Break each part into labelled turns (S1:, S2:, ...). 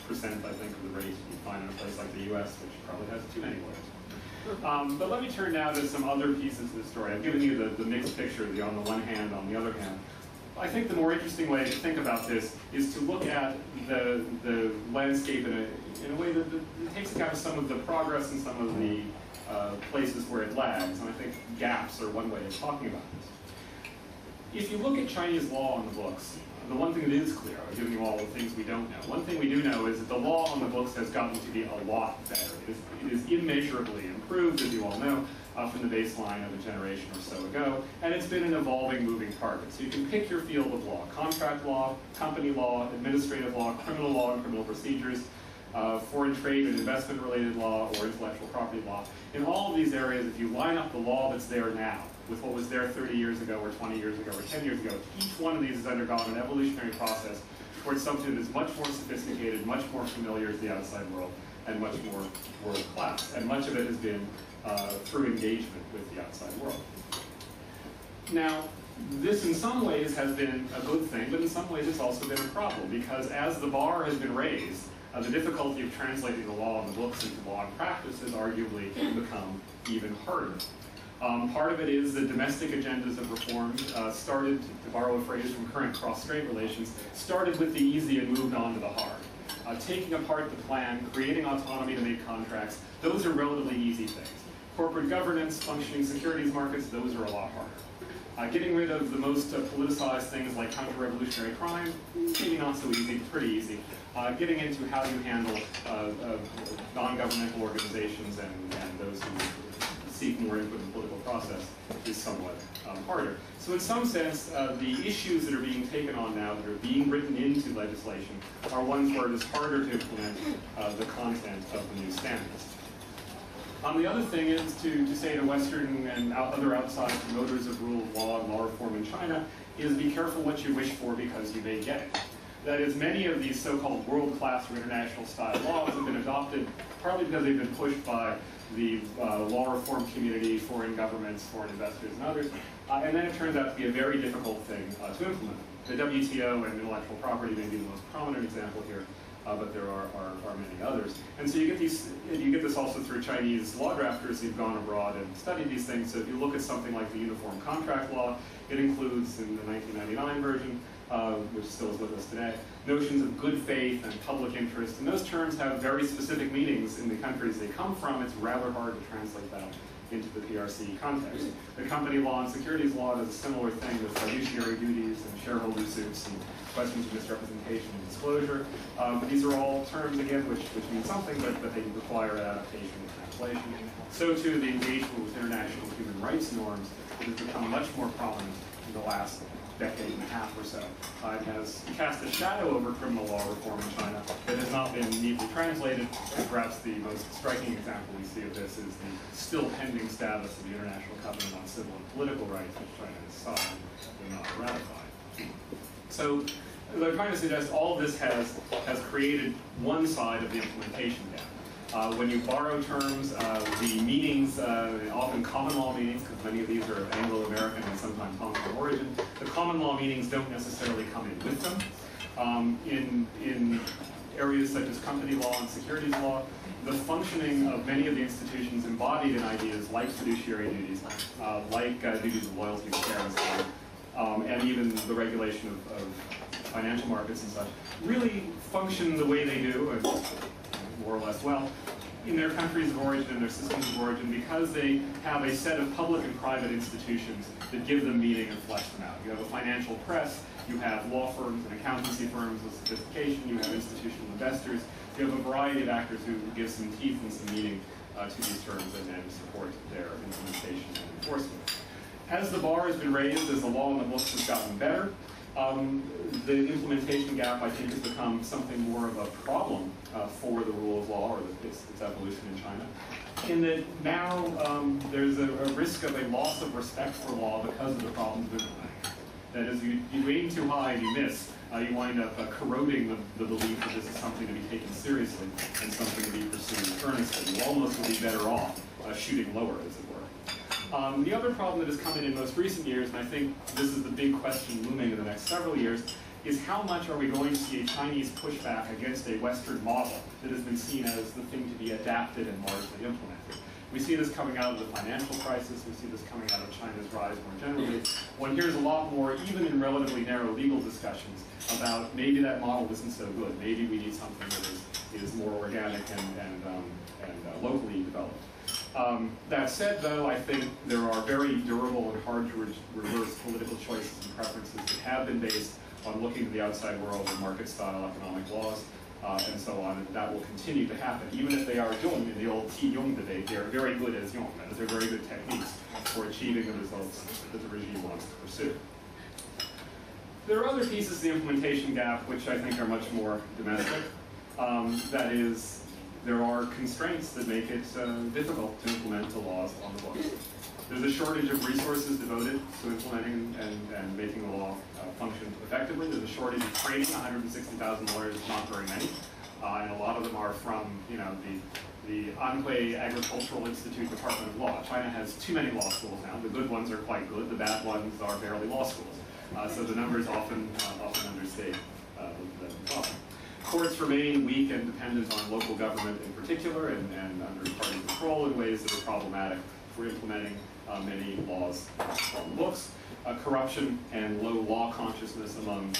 S1: I think, of the rate you find in a place like the US, which probably has too many lawyers. But let me turn now to some other pieces of the story. I've given you the mixed picture, the on the one hand, on the other hand. I think the more interesting way to think about this is to look at the landscape in a way that takes account of some of the progress and some of the places where it lags. And I think gaps are one way of talking about this. If you look at Chinese law on the books, the one thing that is clear, I've given you all the things we don't know. One thing we do know is that the law on the books has gotten to be a lot better. It is immeasurably improved, as you all know, from the baseline of a generation or so ago, and it's been an evolving, moving target. So you can pick your field of law: contract law, company law, administrative law, criminal law and criminal procedures, foreign trade and investment-related law, or intellectual property law. In all of these areas, if you line up the law that's there now with what was there 30 years ago, or 20 years ago, or 10 years ago, each one of these has undergone an evolutionary process towards something that is much more sophisticated, much more familiar to the outside world, and much more world-class. And much of it has been through engagement with the outside world. Now, this in some ways has been a good thing, but in some ways it's also been a problem, because as the bar has been raised, the difficulty of translating the law on the books into law and practice has arguably become even harder. Part of it is that domestic agendas of reform started, to borrow a phrase from current cross-strait relations, started with the easy and moved on to the hard. Taking apart the plan, creating autonomy to make contracts, those are relatively easy things. Corporate governance, functioning securities markets, those are a lot harder. Getting rid of the most politicized things like counter-revolutionary crime, maybe not so easy, pretty easy. Getting into how you handle non-governmental organizations and those who seek more input in the political process is somewhat harder. So in some sense, the issues that are being taken on now, that are being written into legislation, are ones where it is harder to implement the content of the new standards. The other thing is to say to Western and other outside promoters of rule of law and law reform in China is be careful what you wish for, because you may get it. That is, many of these so-called world-class or international style laws have been adopted partly because they've been pushed by the law reform community, foreign governments, foreign investors, and others, and then it turns out to be a very difficult thing to implement. The WTO and intellectual property may be the most prominent example here, but there are many others. And so you get this also through Chinese law drafters who've gone abroad and studied these things. So if you look at something like the Uniform Contract Law, it includes, in the 1999 version, which still is with us today, notions of good faith and public interest. And those terms have very specific meanings in the countries they come from. It's rather hard to translate that into the PRC context. The company law and securities law does a similar thing with fiduciary duties and shareholder suits and questions of misrepresentation and disclosure. But these are all terms, again, which mean something, but they require adaptation and translation. So too, the engagement with international human rights norms has become much more prominent in the last decade and a half or so. It has cast a shadow over criminal law reform in China that has not been neatly translated, and perhaps the most striking example we see of this is the still pending status of the International Covenant on Civil and Political Rights, which China has signed but not ratified. So, as I'm trying to suggest, all of this has created one side of the implementation gap. When you borrow terms, the meanings, often common law meanings, because many of these are Anglo-American and sometimes Hong Kong origin, the common law meanings don't necessarily come in with them. In areas such as company law and securities law, the functioning of many of the institutions embodied in ideas like fiduciary duties, like duties of loyalty, care, and so on, and even the regulation of financial markets and such, really function the way they do, and more or less well, in their countries of origin and their systems of origin, because they have a set of public and private institutions that give them meaning and flesh them out. You have a financial press, you have law firms and accountancy firms with sophistication, you have institutional investors, you have a variety of actors who give some teeth and some meaning to these terms and then support their implementation and enforcement. As the bar has been raised, as the law in the books has gotten better, the implementation gap, I think, has become something more of a problem for the rule of law, or its evolution in China, in that now there's a risk of a loss of respect for law because of the problems of implementing it. That is, you aim too high and you miss, you wind up corroding the belief that this is something to be taken seriously and something to be pursued earnestly. You almost would be better off shooting lower, as it were. The other problem that has come in most recent years, and I think this is the big question looming in the next several years, is how much are we going to see a Chinese pushback against a Western model that has been seen as the thing to be adapted and largely implemented. We see this coming out of the financial crisis. We see this coming out of China's rise more generally. One hears a lot more, even in relatively narrow legal discussions, about maybe that model isn't so good. Maybe we need something that is more organic and locally developed. That said, though, I think there are very durable and hard to reverse political choices and preferences that have been based on looking to the outside world and market-style economic laws and so on, and that will continue to happen. Even if they are Jung in the old Qi-Jung debate, they are very good as Jung, and they're very good techniques for achieving the results that the regime wants to pursue. There are other pieces of the implementation gap which I think are much more domestic. That is, there are constraints that make it difficult to implement the laws on the books. There's a shortage of resources devoted to implementing and making the law function effectively. There's a shortage of training. 160,000 lawyers is not very many, and a lot of them are from, the Anhui Agricultural Institute Department of Law. China has too many law schools now. The good ones are quite good. The bad ones are barely law schools. So the numbers often understate the problem. Courts remain weak and dependent on local government in particular and under party control in ways that are problematic for implementing many laws on the books. Corruption and low law consciousness among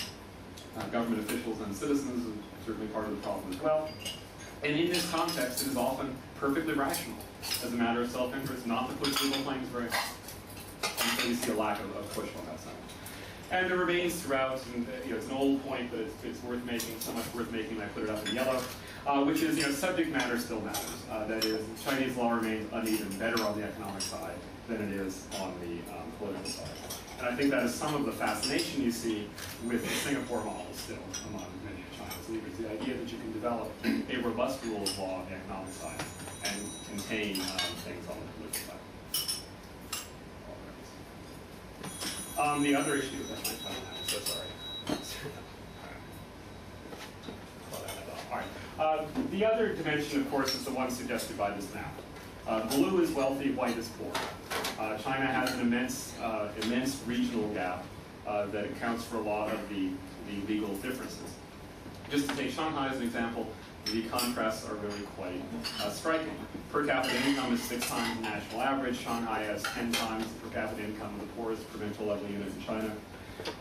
S1: government officials and citizens is certainly part of the problem as well. And in this context, it is often perfectly rational, as a matter of self-interest, not to push legal claims very hard. And so you see a lack of push on that side. And it remains throughout, and it's an old point, but it's worth making, so much worth making that I put it up in yellow, which is, subject matter still matters. That is, Chinese law remains uneven, better on the economic side than it is on the political side. And I think that is some of the fascination you see with the Singapore model still among many of China's leaders, the idea that you can develop a robust rule of law on the economic side and contain things on the political side. The other issue, that's my time now, I'm so sorry. All right. The other dimension, of course, is the one suggested by this map. Blue is wealthy, white is poor. China has an immense regional gap that accounts for a lot of the legal differences. Just to take Shanghai as an example, the contrasts are really quite striking. Per capita income is 6 times the national average. Shanghai has 10 times the per capita income of the poorest provincial level unit in China.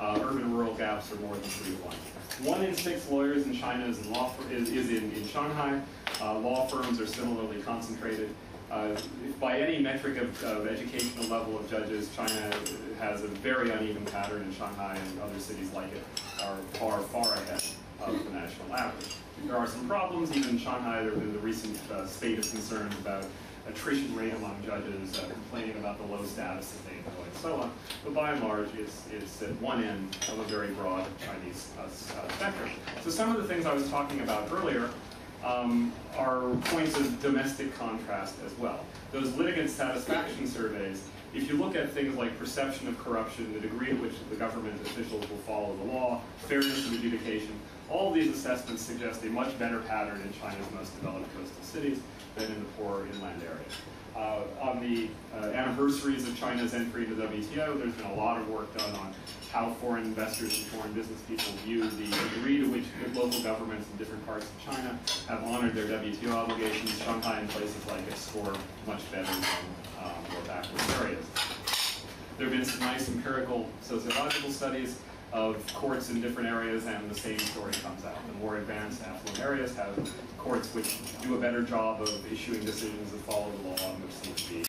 S1: Urban-rural gaps are more than 3 to 1. 1 in 6 lawyers in China is in Shanghai. Law firms are similarly concentrated. By any metric of educational level of judges, China has a very uneven pattern, and Shanghai and other cities like it are far, far ahead of the national average. There are some problems. Even in Shanghai, there have been the recent spate of concerns about attrition rate among judges, complaining about the low status that they enjoy, and so on. But by and large, it's at one end of a very broad Chinese spectrum. So some of the things I was talking about earlier are points of domestic contrast as well. Those litigant satisfaction surveys, if you look at things like perception of corruption, the degree to which the government officials will follow the law, fairness of adjudication, all of these assessments suggest a much better pattern in China's most developed coastal cities than in the poorer inland areas. On the anniversaries of China's entry into the WTO, there's been a lot of work done on how foreign investors and foreign business people view the degree to which local governments in different parts of China have honored their WTO obligations. Shanghai and places like it score much better than more backward areas. There have been some nice empirical sociological studies of courts in different areas, and the same story comes out. The more advanced affluent areas have courts which do a better job of issuing decisions that follow the law and which seem to be